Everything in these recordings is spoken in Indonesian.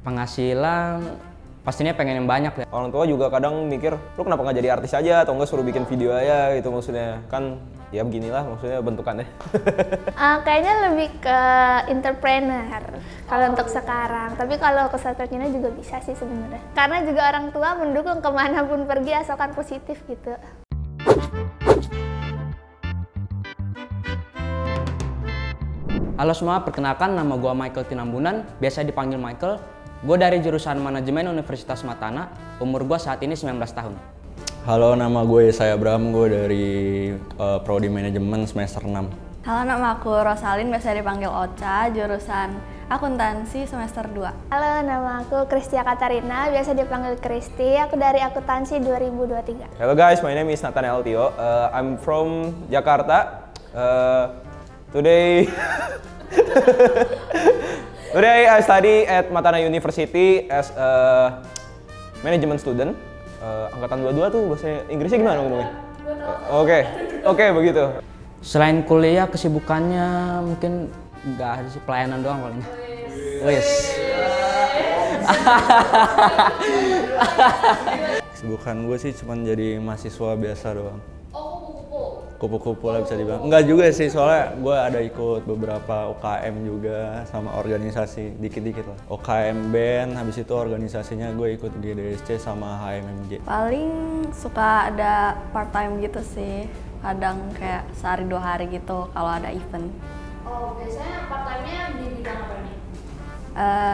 Penghasilan pastinya pengen yang banyak ya. Orang tua juga kadang mikir, lu kenapa nggak jadi artis aja atau nggak suruh bikin video aja gitu, maksudnya kan ya beginilah maksudnya bentukannya. Kayaknya lebih ke entrepreneur kalau untuk sekarang, tapi kalau ke seterusnya juga bisa sih sebenarnya. Karena juga orang tua mendukung kemanapun pergi asalkan positif gitu. Halo semua, perkenalkan nama gue Michael Tinambunan, biasa dipanggil Michael. Gue dari jurusan Manajemen Universitas Matana, umur gue saat ini 19 tahun. Halo, nama gue Yesaya Abraham, gue dari Prodi Manajemen semester 6. Halo, nama aku Rosalin, biasa dipanggil Ocha, jurusan Akuntansi semester 2. Halo, nama aku Kristia Katarina, biasa dipanggil Kristi, aku dari Akuntansi 2023. Hello guys, my name is Nathanael Tio. I'm from Jakarta. Today I study at Matana University as a management student. Angkatan 22 tuh bahasa Inggrisnya gimana ngomongnya? Oke, begitu. Selain kuliah, kesibukannya mungkin nggak ada sih, pelayanan doang paling. Wes. Kesibukan gue sih cuma jadi mahasiswa biasa doang. Kupu-kupu lah bisa dibilang. Enggak juga sih, soalnya gue ada ikut beberapa UKM juga sama organisasi dikit-dikit lah. UKM band, habis itu organisasinya gue ikut di DSC sama HMMJ. Paling suka ada part time gitu sih, kadang kayak sehari 2 hari gitu kalau ada event. Oh, biasanya part time-nya di bidang apa nih?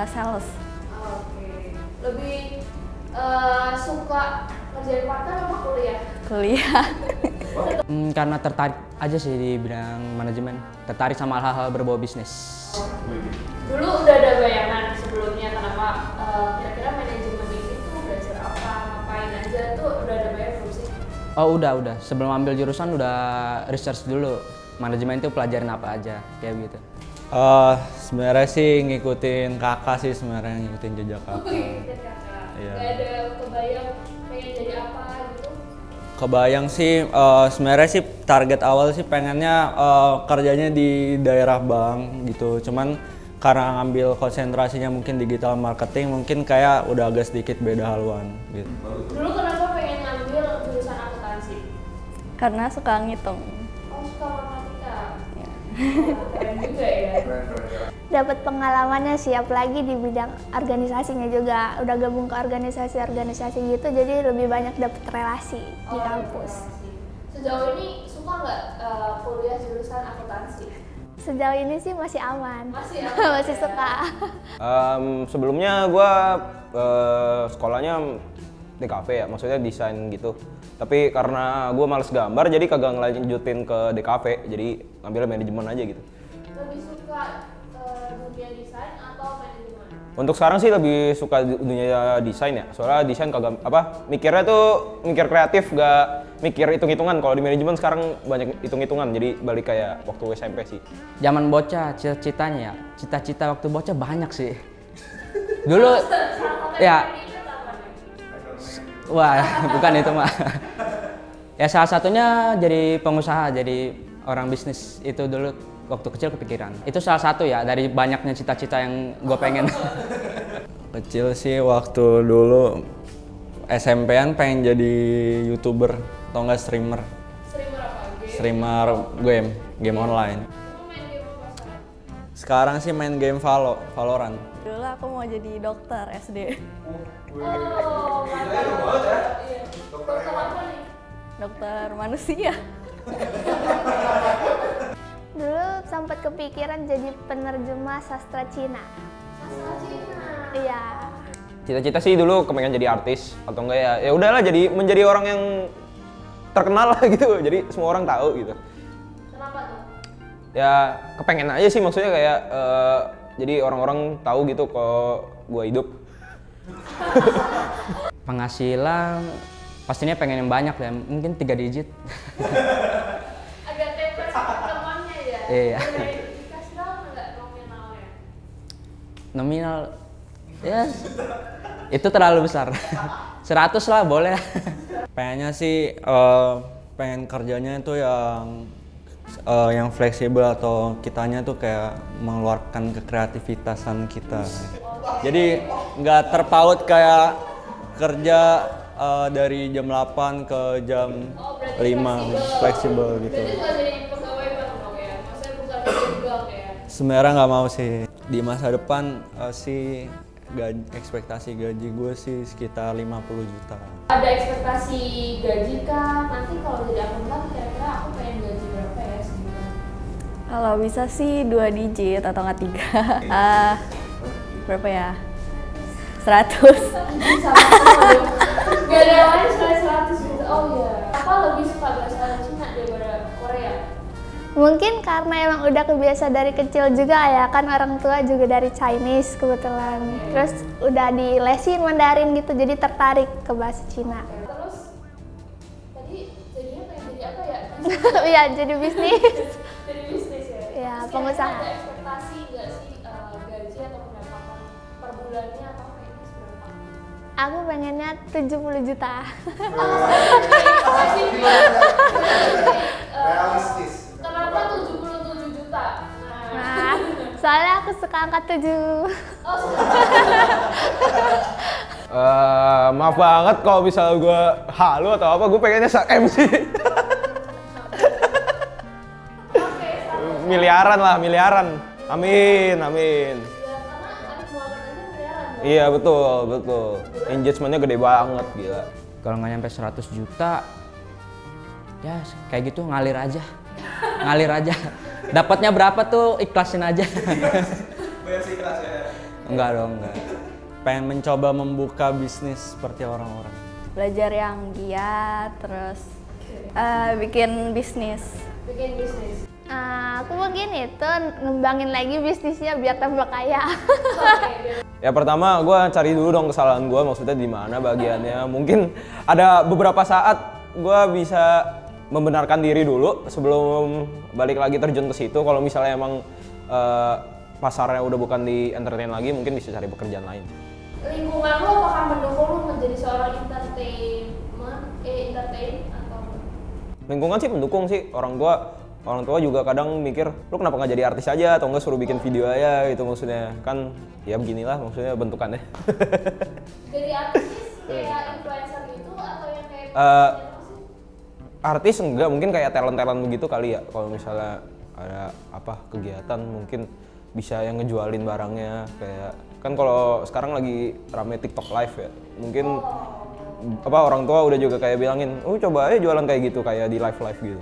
Sales. Oke. Lebih suka kerjain part time apa kuliah? Kuliah. Karena tertarik aja sih di bidang manajemen, tertarik sama hal-hal berbau bisnis. Dulu udah ada bayangan sebelumnya kenapa kira-kira manajemen ini tuh belajar apa, ngapain aja tuh udah ada bayangan belum sih? Oh udah. Sebelum ambil jurusan udah research dulu. Manajemen itu pelajarin apa aja, kayak gitu. Sebenarnya sih ngikutin kakak sih, sebenarnya ngikutin jejak kakak. Iya. Gak ada kebayang pengen jadi apa gitu? Kebayang sih, sebenarnya sih target awal sih pengennya kerjanya di daerah bank gitu. Cuman karena ngambil konsentrasinya mungkin digital marketing, mungkin kayak udah agak sedikit beda haluan gitu. Dulu kenapa pengen ngambil jurusan akuntansi? Karena suka ngitung. Oh, suka matematika. Ya. Keren juga ya. Dapat pengalamannya sih, apalagi di bidang organisasinya juga. Udah gabung ke organisasi-organisasi gitu, jadi lebih banyak dapat relasi di kampus. Sejauh ini suka nggak kuliah jurusan akuntansi? Sejauh ini sih masih aman. Masih aman, masih ya? suka. Sebelumnya gue sekolahnya DKV ya, maksudnya desain gitu. Tapi karena gue males gambar, jadi kagak ngelanjutin ke DKV, jadi ngambil manajemen aja gitu. Lebih suka dunia desain atau manajemen? Untuk sekarang sih lebih suka dunia desain ya, soalnya desain kagak mikirnya tuh mikir kreatif, gak mikir hitung-hitungan. Kalau di manajemen sekarang banyak hitung-hitungan, jadi balik kayak waktu SMP sih. Zaman bocah, cita-citanya ya, cita-cita waktu bocah banyak sih. Dulu ya, wah bukan itu mah. Ya salah satunya jadi pengusaha, jadi orang bisnis, itu dulu waktu kecil kepikiran. Itu salah satu ya dari banyaknya cita-cita yang gue pengen. Kecil sih waktu dulu SMP-an pengen jadi YouTuber atau enggak streamer. Streamer apa? Game? Streamer game online. Kamu main game apa sekarang? Sekarang sih main game Valorant. Dulu aku mau jadi dokter SD. Oh, mantap. Iya. Dokter apa nih? Dokter manusia. Dulu sempat kepikiran jadi penerjemah sastra Cina. Sastra Cina. Iya. Cita-cita sih dulu kepengen jadi artis atau enggak ya udahlah jadi menjadi orang yang terkenal lah gitu, jadi semua orang tahu gitu. Kenapa tuh? Ya kepengen aja sih, maksudnya kayak jadi orang-orang tahu gitu kalau gua hidup. Penghasilan pastinya pengen yang banyak ya, mungkin 3 digit. Agak tempe sama temannya ya? Iya. Boleh dikasih tahu nggak nominalnya? Nominal ya itu terlalu besar. 100 lah boleh. Pengennya sih pengen kerjanya itu yang fleksibel atau kitanya tuh kayak mengeluarkan kekreativitasan kita. Oh Jadi nggak terpaut kayak kerja dari jam 8 ke jam 5, fleksibel gitu. Berarti nggak jadi pegawai banget dong ya? Maksudnya bukan jadi bank ya? Sebenarnya nggak mau sih. Di masa depan sih ekspektasi gaji gue sih sekitar 50 juta. Ada ekspektasi gaji kah? Nanti kalau jadi akuntan kira-kira aku pengen gaji berapa ya sebulan? Kalau bisa sih 2 digit atau nggak 3. Berapa ya? 100. Sama-sama dong. Gak ada yang lain selain 100 gitu. Oh iya. Apa lebih suka bahasa Cina daripada Korea? Mungkin karena emang udah kebiasa dari kecil juga ya, kan orang tua juga dari Chinese kebetulan. Terus udah dilesin Mandarin gitu, jadi tertarik ke bahasa Cina. Terus tadi jadinya pengen jadi apa ya? Iya, jadi bisnis. Jadi bisnis ya? Iya, Terus pengusaha. kira-kira ada ekspektasi nggak sih gaji atau pendapatan per bulannya atau kayaknya seberapa? Aku pengennya 70 juta. Realistis. Kenapa 77 juta? Nah, soalnya aku suka angka 7. Maaf banget kalau misalnya gue halu atau apa, gue pengennya MC. Miliaran lah, miliaran. Amin, amin. Iya betul. Engagementnya gede banget, gila. Kalau nggak nyampe 100 juta, ya kayak gitu ngalir aja. Ngalir aja. Dapatnya berapa tuh ikhlasin aja. Bayar sih kelas ya? Enggak dong, enggak. Pengen mencoba membuka bisnis seperti orang-orang. Belajar yang giat, terus bikin bisnis. Bikin bisnis. Aku mungkin itu ngembangin lagi bisnisnya biar tambah kaya. Ya pertama gue cari dulu dong kesalahan gue, maksudnya di mana bagiannya. Mungkin ada beberapa saat gue bisa membenarkan diri dulu sebelum balik lagi terjun ke situ. Kalau misalnya emang pasarnya udah bukan di entertain lagi, mungkin bisa cari pekerjaan lain. Lingkungan lo apakah mendukung lo menjadi seorang entertain atau? Lingkungan sih mendukung sih. Orang tua juga kadang mikir, lu kenapa nggak jadi artis aja atau nggak suruh bikin video aja gitu, maksudnya kan ya beginilah maksudnya bentukannya. Jadi artis kayak influencer gitu atau yang kayak artis enggak, mungkin kayak talent begitu kali ya. Kalau misalnya ada apa kegiatan mungkin bisa yang ngejualin barangnya, kayak kan kalau sekarang lagi rame TikTok live ya, mungkin orang tua udah juga kayak bilangin, coba aja jualan kayak gitu, kayak di live gitu.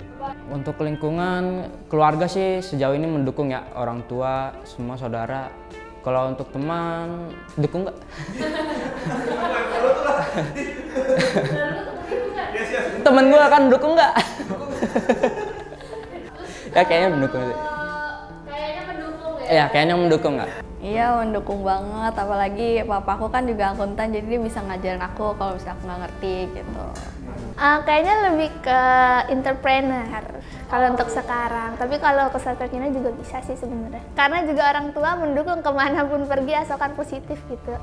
Untuk lingkungan keluarga sih sejauh ini mendukung ya, orang tua, semua saudara. Kalau untuk teman, dukung nggak? Temen gue kan dukung nggak? Ya kayaknya mendukung sih. kayaknya mendukung ya? Ya kayaknya mendukung nggak? Iya, mendukung banget. Apalagi papaku kan juga akuntan, jadi dia bisa ngajarin aku kalau misalnya aku nggak ngerti gitu. Kayaknya lebih ke entrepreneur kalau untuk sekarang. Tapi kalau ke Saturtina juga bisa sih sebenarnya. Karena juga orang tua mendukung kemanapun pergi asalkan positif gitu.